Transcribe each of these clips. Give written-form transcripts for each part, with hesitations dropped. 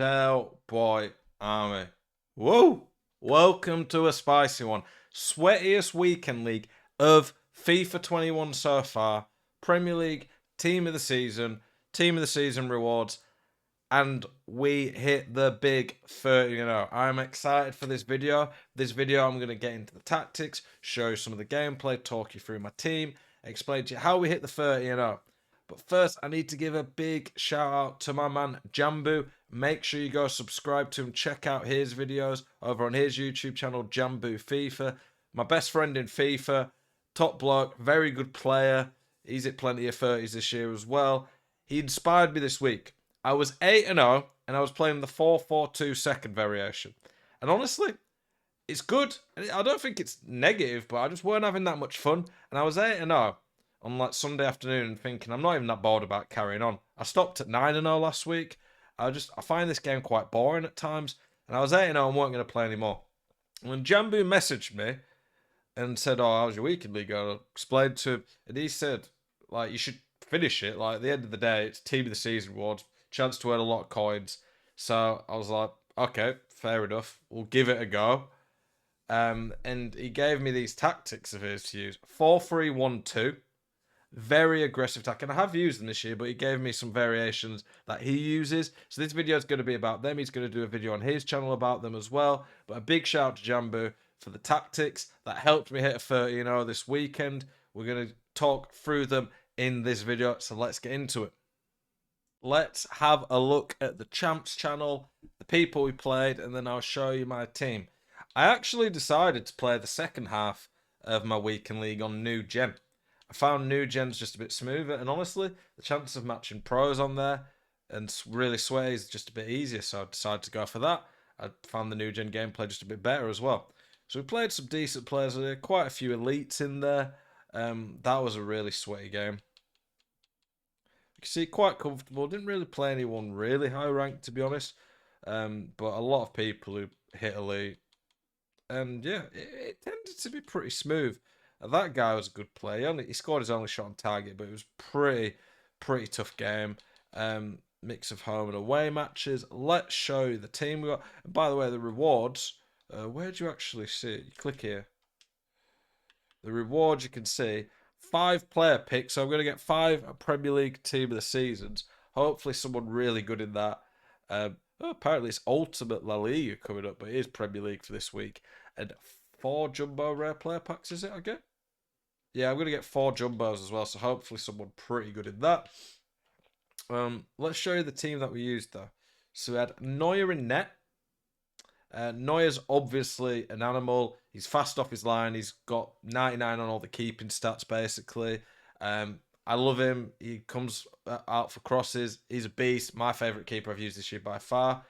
Bell Boy Army. Whoa! Welcome to a spicy one. Sweatiest weekend league of FIFA 21 so far. Premier League, team of the season rewards, and we hit the big 30-0. I'm excited for this video. I'm going to get into the tactics, show you some of the gameplay, talk you through my team, explain to you how we hit the 30-0. But first, I need to give a big shout out to my man Jamboo. Make sure you go subscribe to him, check out his videos over on his YouTube channel, Jamboo FIFA. My best friend in FIFA, top bloke, very good player. He's at plenty of 30s this year as well. He inspired me this week. I was 8-0 and I was playing the 4-4-2 second variation. And honestly, it's good. I don't think it's negative, but I just weren't having that much fun. And I was 8-0 on like Sunday afternoon and thinking, I'm not even that bored about carrying on. I stopped at 9-0 last week. I find this game quite boring at times. And I was 8-0 and weren't going to play anymore. When Jamboo messaged me and said, oh, how's your weekend league? I explained to him, and he said, like, you should finish it. Like, at the end of the day, it's team of the season rewards, chance to earn a lot of coins. So I was like, okay, fair enough. We'll give it a go. And he gave me these tactics of his to use. 4-3-1-2. Very aggressive attack. And I have used them this year, but he gave me some variations that he uses. So this video is going to be about them. He's going to do a video on his channel about them as well. But a big shout out to Jamboo for the tactics that helped me hit a 30-0 this weekend. We're going to talk through them in this video. So let's get into it. Let's have a look at the Champs channel, the people we played, and then I'll show you my team. I actually decided to play the second half of my weekend league on new gen. I found new gen's just a bit smoother, and honestly, the chances of matching pros on there and really sway is just a bit easier, so I decided to go for that. I found the new gen gameplay just a bit better as well. So we played some decent players there, quite a few elites in there. That was a really sweaty game. You can see quite comfortable. Didn't really play anyone really high ranked, to be honest, but a lot of people who hit elite. And yeah, it tended to be pretty smooth. That guy was a good player. He scored his only shot on target, but it was pretty tough game. Mix of home and away matches. Let's show you the team we got. And by the way, the rewards. Where do you actually see it? You click here. The rewards you can see. 5 player picks. So I'm going to get 5 Premier League team of the seasons. Hopefully someone really good in that. Apparently it's Ultimate La Liga coming up, but it is Premier League for this week. And 4 Jumbo rare player packs, is it? I get. Yeah, I'm going to get 4 Jumbos as well, so hopefully someone pretty good in that. Let's show you the team that we used, though. So we had Neuer in net. Neuer's obviously an animal. He's fast off his line. He's got 99 on all the keeping stats, basically. I love him. He comes out for crosses. He's a beast. My favourite keeper I've used this year by far.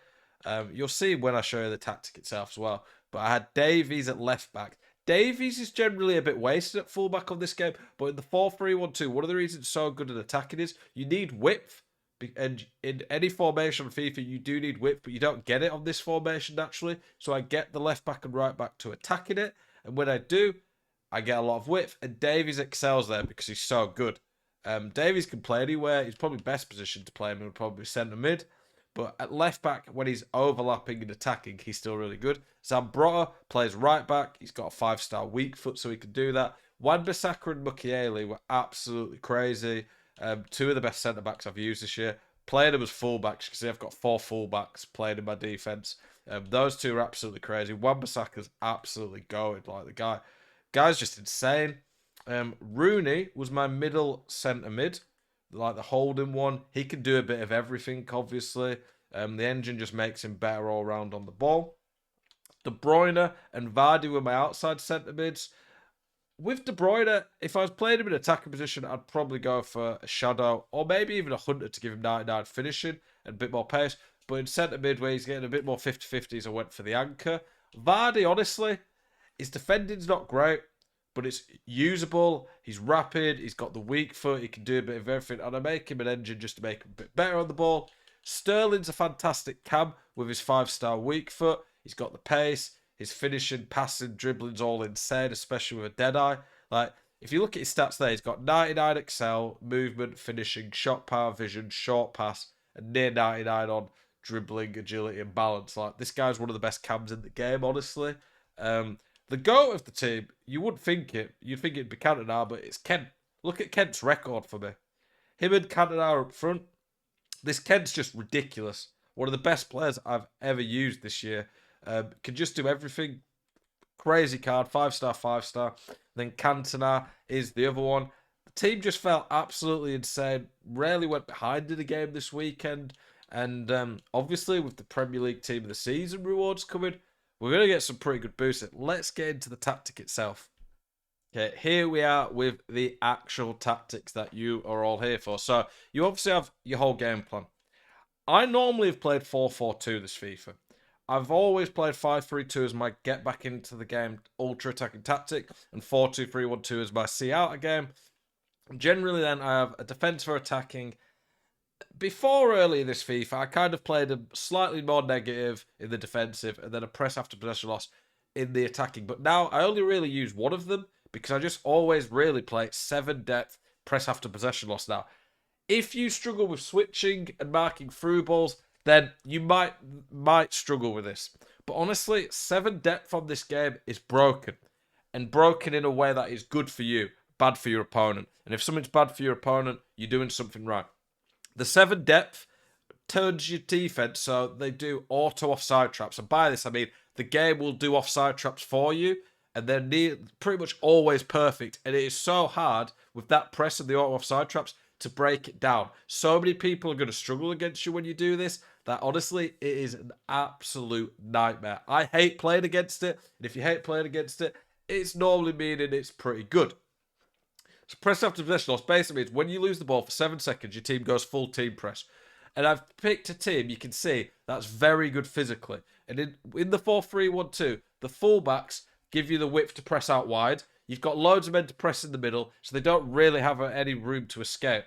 You'll see when I show you the tactic itself as well. But I had Davies at left back. Davies is generally a bit wasted at fullback on this game, but in the 4-3-1-2, one of the reasons it's so good at attacking is you need width. And in any formation on FIFA, you do need width, but you don't get it on this formation naturally. So I get the left back and right back to attacking it. And when I do, I get a lot of width. And Davies excels there because he's so good. Davies can play anywhere. He's probably best positioned to play him would probably centre mid. But at left back, when he's overlapping and attacking, he's still really good. Zambrotta plays right back. He's got a 5-star weak foot, so he can do that. Wan-Bissaka and Mukiele were absolutely crazy. 2 of the best centre-backs I've used this year. Playing them as full-backs, because I've got 4 full-backs playing in my defence. Those 2 are absolutely crazy. Wan-Bissaka's absolutely going. Like, the guy's just insane. Rooney was my middle centre-mid. Like the holding one. He can do a bit of everything, obviously. The engine just makes him better all round on the ball. De Bruyne and Vardy were my outside centre mids. With De Bruyne, if I was playing him in attacking position, I'd probably go for a shadow or maybe even a hunter to give him 99 finishing and a bit more pace. But in centre mid, where he's getting a bit more 50-50s, I went for the anchor. Vardy, honestly, his defending's not great, but it's usable. He's rapid. He's got the weak foot. He can do a bit of everything. And I make him an engine just to make him a bit better on the ball. Sterling's a fantastic cam with his 5-star weak foot. He's got the pace. His finishing, passing, dribbling's all insane, especially with a dead eye. Like, if you look at his stats there, he's got 99 excel, movement, finishing, shot power, vision, short pass, and near 99 on dribbling, agility, and balance. Like, this guy's one of the best cams in the game, honestly. The GOAT of the team, you wouldn't think it. You'd think it'd be Cantona, but it's Kent. Look at Kent's record for me. Him and Cantona up front. This Kent's just ridiculous. One of the best players I've ever used this year. Can just do everything. Crazy card, 5-star, 5-star. Then Cantona is the other one. The team just felt absolutely insane. Rarely went behind in a game this weekend. And obviously, with the Premier League Team of the Season rewards coming, we're going to get some pretty good boosts. Let's get into the tactic itself. Okay, here we are with the actual tactics that you are all here for. So, you obviously have your whole game plan. I normally have played 4-4-2 this FIFA. I've always played 5-3-2 as my get back into the game ultra attacking tactic, and 4-2-3-1-2 as my see out a game. Generally, then I have a defense for attacking. Before earlier this FIFA, I kind of played a slightly more negative in the defensive, and then a press after possession loss in the attacking. But now I only really use one of them because I just always really play 7 depth press after possession loss now. If you struggle with switching and marking through balls, then you might struggle with this. But honestly, 7 depth on this game is broken. And broken in a way that is good for you, bad for your opponent. And if something's bad for your opponent, you're doing something right. The 7 depth turns your defense so they do auto offside traps. And by this, I mean the game will do offside traps for you. And they're pretty much always perfect. And it is so hard with that press and the auto offside traps to break it down. So many people are going to struggle against you when you do this that honestly, it is an absolute nightmare. I hate playing against it. And if you hate playing against it, it's normally meaning it's pretty good. So press after possession loss basically means when you lose the ball for 7 seconds, your team goes full team press. And I've picked a team, you can see, that's very good physically. And in the 4-3-1-2, the fullbacks give you the width to press out wide. You've got loads of men to press in the middle, so they don't really have any room to escape.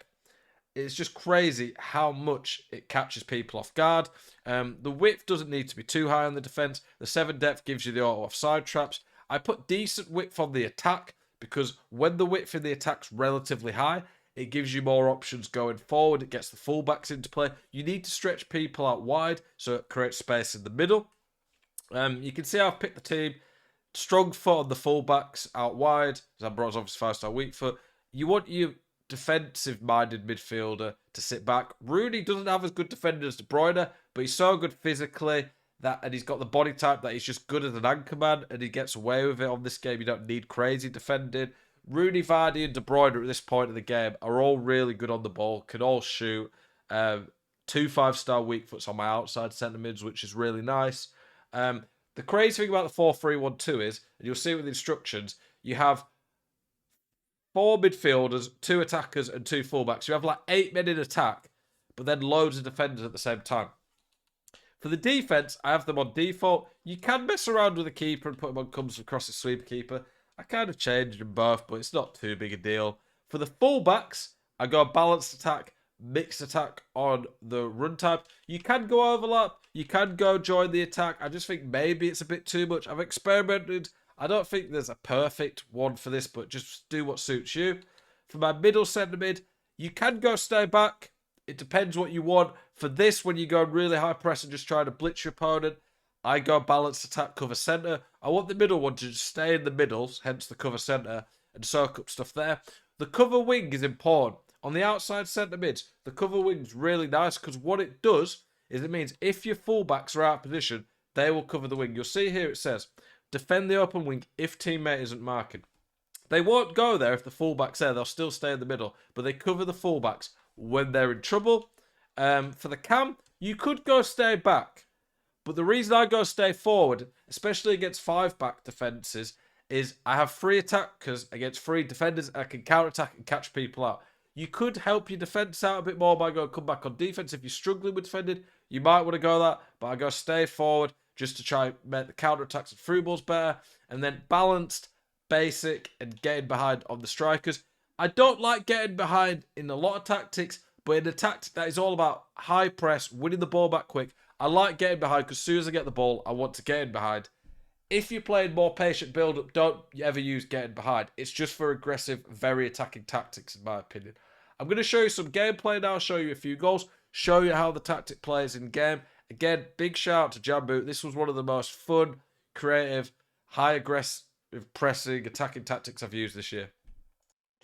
It's just crazy how much it catches people off guard. The width doesn't need to be too high on the defence. The 7 depth gives you the auto offside traps. I put decent width on the attack because when the width in the attack's relatively high, it gives you more options going forward. It gets the fullbacks into play. You need to stretch people out wide so it creates space in the middle. You can see I've picked the team. Strong foot on the fullbacks out wide. Zambro's obviously 5-star weak foot. You want your defensive-minded midfielder to sit back. Rooney doesn't have as good defender as De Bruyne, but he's so good physically and he's got the body type that he's just good as an anchor man, and he gets away with it on this game. You don't need crazy defending. Rooney, Vardy, and De Bruyne at this point of the game are all really good on the ball, can all shoot. 2 5-star weak foots on my outside centre mids, which is really nice. The crazy thing about the 4-3-1-2 is, and you'll see it with the instructions, you have 4 midfielders, 2 attackers, and 2 fullbacks. You have like 8 men in attack, but then loads of defenders at the same time. For the defense, I have them on default. You can mess around with the keeper and put them on comes across the sweeper keeper. I kind of changed them both, but it's not too big a deal. For the fullbacks, I go balanced attack, mixed attack on the run type. You can go overlap. You can go join the attack. I just think maybe it's a bit too much. I've experimented. I don't think there's a perfect one for this, but just do what suits you. For my middle centre mid, you can go stay back. It depends what you want. For this, when you go really high press and just try to blitz your opponent, I go balanced attack, cover centre. I want the middle one to just stay in the middle, hence the cover centre, and soak up stuff there. The cover wing is important. On the outside centre mids, the cover wing's really nice because what it does is it means if your fullbacks are out of position, they will cover the wing. You'll see here it says, defend the open wing if teammate isn't marking. They won't go there if the fullback's there. They'll still stay in the middle, but they cover the fullbacks when they're in trouble. For the cam, you could go stay back. But the reason I go stay forward, especially against 5-back defences, is I have 3 attackers against 3 defenders. I can counter-attack and catch people out. You could help your defence out a bit more by going come back on defence. If you're struggling with defending, you might want to go that. But I go stay forward just to try and make the counter-attacks and through balls better. And then balanced, basic, and getting behind on the strikers. I don't like getting behind in a lot of tactics, but in a tactic that is all about high press, winning the ball back quick, I like getting behind because as soon as I get the ball, I want to get in behind. If you're playing more patient build-up, don't ever use getting behind. It's just for aggressive, very attacking tactics, in my opinion. I'm going to show you some gameplay now, show you a few goals, show you how the tactic plays in game, Again, big shout out to Jamboo. This was one of the most fun, creative, high aggressive pressing, attacking tactics I've used this year.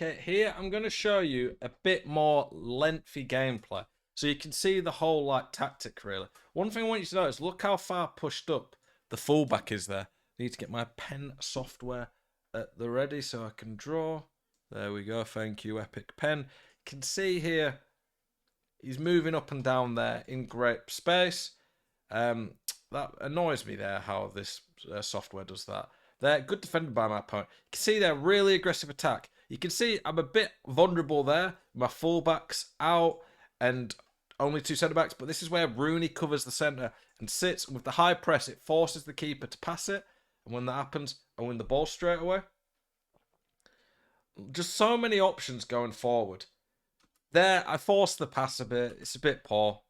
Okay, here I'm going to show you a bit more lengthy gameplay. So you can see the whole like tactic really. One thing I want you to notice, look how far pushed up the fullback is there. I need to get my pen software at the ready so I can draw. There we go, thank you, Epic Pen. You can see here, he's moving up and down there in great space. That annoys me there, how this software does that. They're good defended by my opponent. You can see they're really aggressive attack. You can see I'm a bit vulnerable there. My fullback's out and only 2 centre-backs. But this is where Rooney covers the centre and sits. With the high press, it forces the keeper to pass it. And when that happens, I win the ball straight away. Just so many options going forward. There, I forced the pass a bit. It's a bit poor.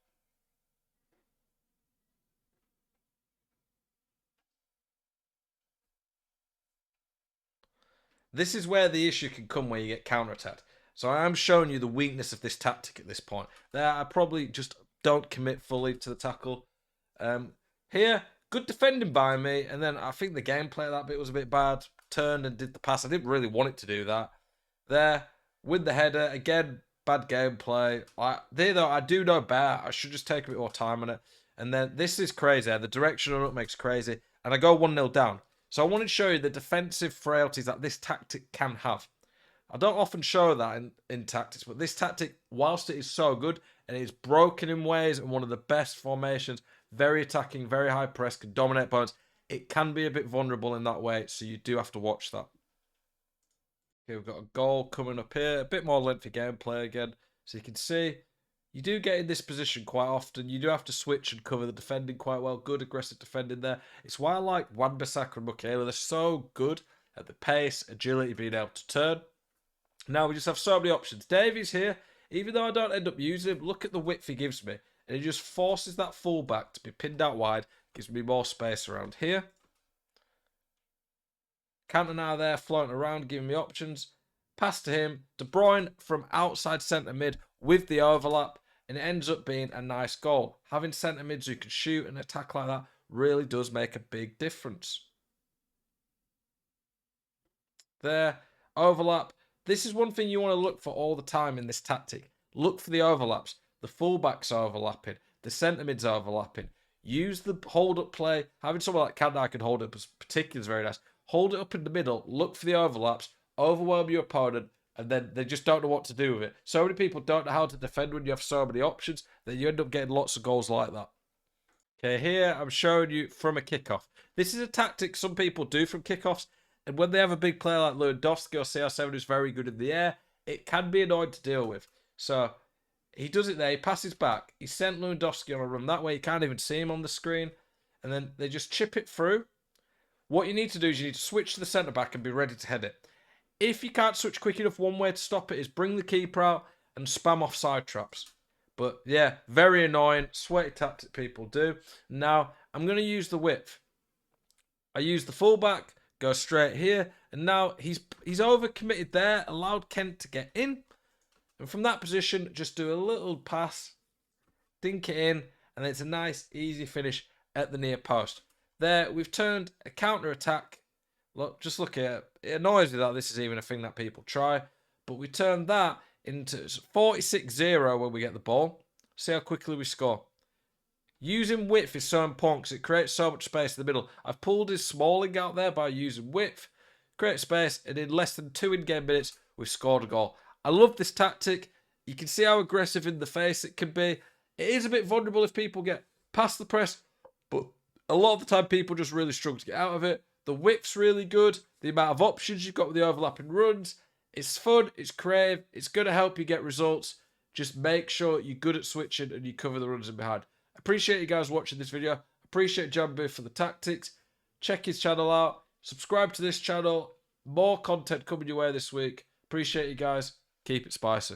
This is where the issue can come where you get counter-attacked. So I am showing you the weakness of this tactic at this point. There, I probably just don't commit fully to the tackle. Here, good defending by me. And then I think the gameplay of that bit was a bit bad. Turned and did the pass. I didn't really want it to do that. There, with the header. Again, bad gameplay. There, though, I do know better. I should just take a bit more time on it. And then this is crazy. The direction on it makes crazy. And I go 1-0 down. So I wanted to show you the defensive frailties that this tactic can have. I don't often show that in tactics, but this tactic, whilst it is so good, and it is broken in ways and one of the best formations, very attacking, very high press, can dominate opponents, it can be a bit vulnerable in that way, so you do have to watch that. Okay, we've got a goal coming up here, a bit more lengthy gameplay again, so you can see you do get in this position quite often. You do have to switch and cover the defending quite well. Good aggressive defending there. It's why I like Wan-Bissaka and Mukiele. They're so good at the pace, agility, being able to turn. Now we just have so many options. Davies here, even though I don't end up using him, look at the width he gives me. And he just forces that fullback to be pinned out wide. Gives me more space around here. Cantona now there, floating around, giving me options. Pass to him. De Bruyne from outside centre mid with the overlap. And it ends up being a nice goal. Having centre mids who can shoot and attack like that really does make a big difference. There, overlap. This is one thing you want to look for all the time in this tactic. Look for the overlaps. The fullbacks overlapping. The centre mids overlapping. Use the hold-up play. Having someone like Cantona can hold up as particularly is very nice. Hold it up in the middle. Look for the overlaps. Overwhelm your opponent. And then they just don't know what to do with it. So many people don't know how to defend when you have so many options that you end up getting lots of goals like that. Okay, here I'm showing you from a kickoff. This is a tactic some people do from kickoffs. And when they have a big player like Lewandowski or CR7 who's very good in the air, it can be annoying to deal with. So he does it there. He passes back. He sent Lewandowski on a run. That way you can't even see him on the screen. And then they just chip it through. What you need to do is you need to switch to the centre-back and be ready to head it. If you can't switch quick enough, one way to stop it is bring the keeper out and spam off side traps. But yeah, very annoying. Sweaty tactic people do. Now, I'm going to use the width. I use the fullback, go straight here. And now he's overcommitted there, allowed Kent to get in. And from that position, just do a little pass, dink it in, and it's a nice, easy finish at the near post. There, we've turned a counter-attack. Look, just look at it. It annoys me that this is even a thing that people try. But we turn that into 46-0 when we get the ball. See how quickly we score. Using width is so important because it creates so much space in the middle. I've pulled his Smalling out there by using width. Create space, and in less than 2 in-game minutes, we've scored a goal. I love this tactic. You can see how aggressive in the face it can be. It is a bit vulnerable if people get past the press, but a lot of the time people just really struggle to get out of it. The width's really good. The amount of options you've got with the overlapping runs. It's fun. It's creative. It's going to help you get results. Just make sure you're good at switching and you cover the runs in behind. Appreciate you guys watching this video. Appreciate Jamboo for the tactics. Check his channel out. Subscribe to this channel. More content coming your way this week. Appreciate you guys. Keep it spicy.